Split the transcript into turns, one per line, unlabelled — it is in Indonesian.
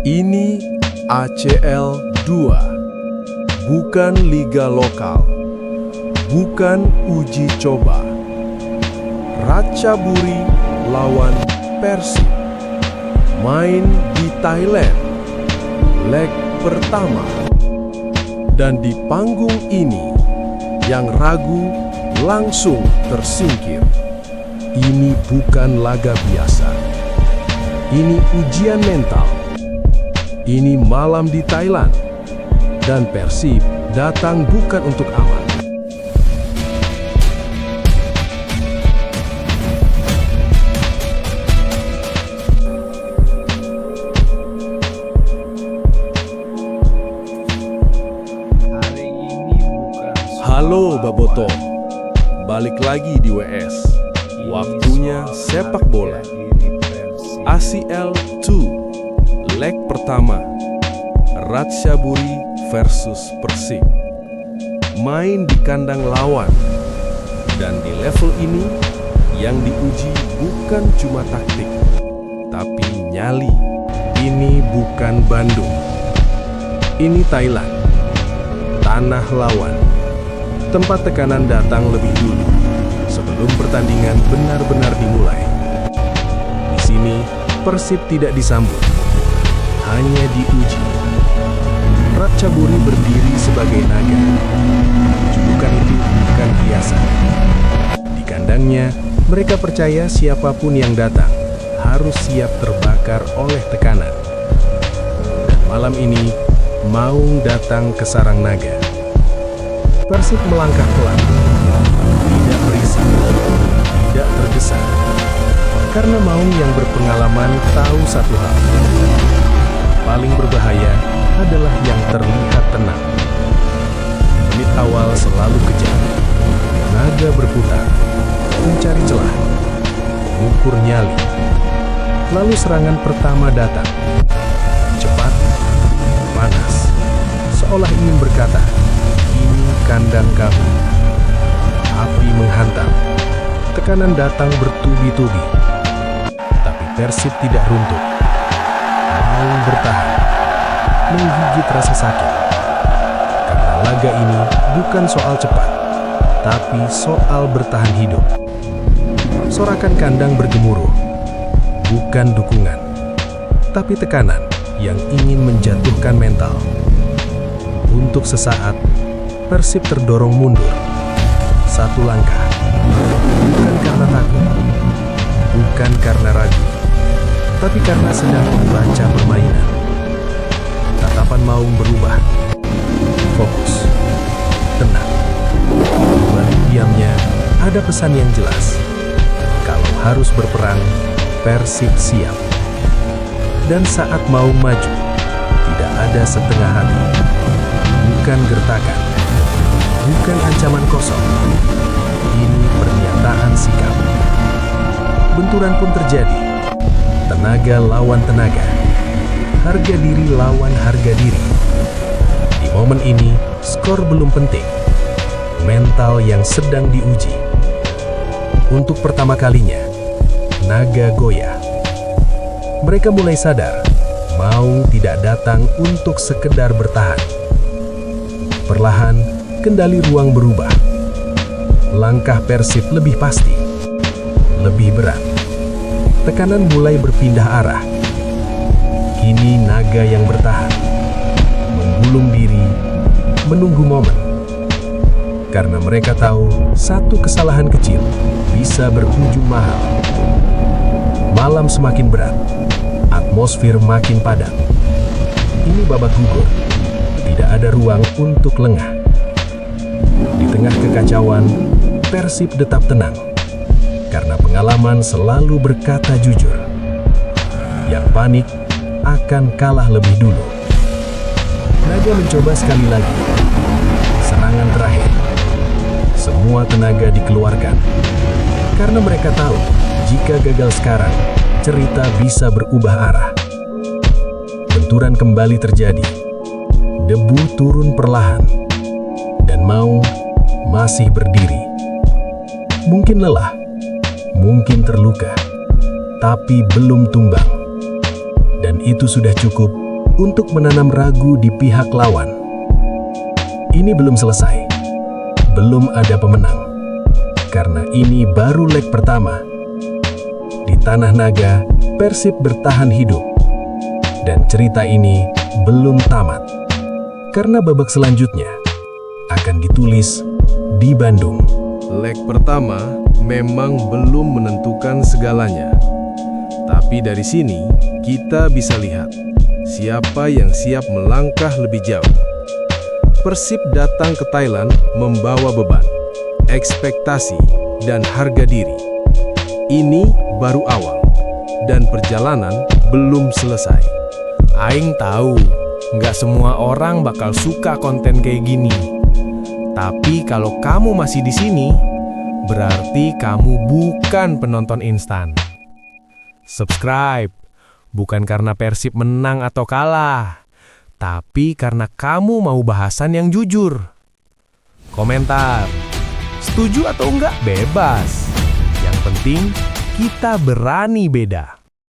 Ini ACL 2, bukan liga lokal, bukan uji coba. Ratchaburi lawan Persib, main di Thailand, leg pertama. Dan di panggung ini, yang ragu langsung tersingkir. Ini bukan laga biasa. Ini ujian mental. Ini malam di Thailand, dan Persib datang bukan untuk aman. Halo Baboto, balik lagi di WS. Waktunya sepak bola. ACL 2, leg pertama, Ratchaburi versus Persib. Main di kandang lawan. Dan di level ini, yang diuji bukan cuma taktik, tapi nyali. Ini bukan Bandung. Ini Thailand. Tanah lawan. Tempat tekanan datang lebih dulu, sebelum pertandingan benar-benar dimulai. Di sini, Persib tidak disambut, hanya diuji. Ratchaburi berdiri sebagai naga. Julukan itu bukan biasa. Di kandangnya, mereka percaya siapapun yang datang harus siap terbakar oleh tekanan. Dan malam ini, Maung datang ke sarang naga. Persib melangkah pelan, tidak berisik, tidak tergesa. Karena Maung yang berpengalaman tahu satu hal. Paling berbahaya adalah yang terlihat tenang. Menit awal selalu kejam. Naga berputar, mencari celah, mengukur nyali. Lalu serangan pertama datang. Cepat, panas, seolah ingin berkata, "Ini kandang kamu." Api menghantam. Tekanan datang bertubi-tubi. Tapi Persib tidak runtuh. Maung bertahan, menggigit rasa sakit. Karena laga ini bukan soal cepat, tapi soal bertahan hidup. Sorakan kandang bergemuruh, bukan dukungan, tapi tekanan yang ingin menjatuhkan mental. Untuk sesaat, Persib terdorong mundur. Satu langkah. Bukan karena takut, bukan karena ragu, tapi karena sedang membaca permainan. Tatapan Maung berubah. Fokus. Tenang. Di balik diamnya, ada pesan yang jelas. Kalau harus berperang, Persib siap. Dan saat Maung maju, tidak ada setengah hati. Bukan gertakan. Bukan ancaman kosong. Ini pernyataan sikap. Benturan pun terjadi. Tenaga lawan tenaga. Harga diri lawan harga diri. Di momen ini, skor belum penting. Mental yang sedang diuji. Untuk pertama kalinya, naga goyah. Mereka mulai sadar, Maung tidak datang untuk sekedar bertahan. Perlahan, kendali ruang berubah. Langkah Persib lebih pasti, lebih berat. Tekanan mulai berpindah arah. Kini naga yang bertahan, menggulung diri, menunggu momen. Karena mereka tahu satu kesalahan kecil bisa berujung mahal. Malam semakin berat, atmosfer makin padat. Ini babak gugur, tidak ada ruang untuk lengah. Di tengah kekacauan, Persib tetap tenang. Karena pengalaman selalu berkata jujur. Yang panik akan kalah lebih dulu. Naga mencoba sekali lagi. Serangan terakhir. Semua tenaga dikeluarkan. Karena mereka tahu, jika gagal sekarang, cerita bisa berubah arah. Benturan kembali terjadi. Debu turun perlahan. Dan Maung masih berdiri. Mungkin lelah, mungkin terluka, tapi belum tumbang. Dan itu sudah cukup
untuk menanam ragu di pihak lawan. Ini belum selesai. Belum ada pemenang. Karena ini baru leg pertama. Di Tanah Naga, Persib bertahan hidup. Dan cerita ini belum tamat. Karena babak selanjutnya akan ditulis di Bandung.
Leg pertama memang belum menentukan segalanya. Tapi dari sini kita bisa lihat siapa yang siap melangkah lebih jauh. Persib datang ke Thailand membawa beban, ekspektasi, dan harga diri. Ini baru awal, dan perjalanan belum selesai.
Aing tahu, nggak semua orang bakal suka konten kayak gini. Tapi kalau kamu masih di sini, berarti kamu bukan penonton instan. Subscribe, bukan karena Persib menang atau kalah, tapi karena kamu mau bahasan yang jujur. Komentar, setuju atau enggak bebas. Yang penting kita berani beda.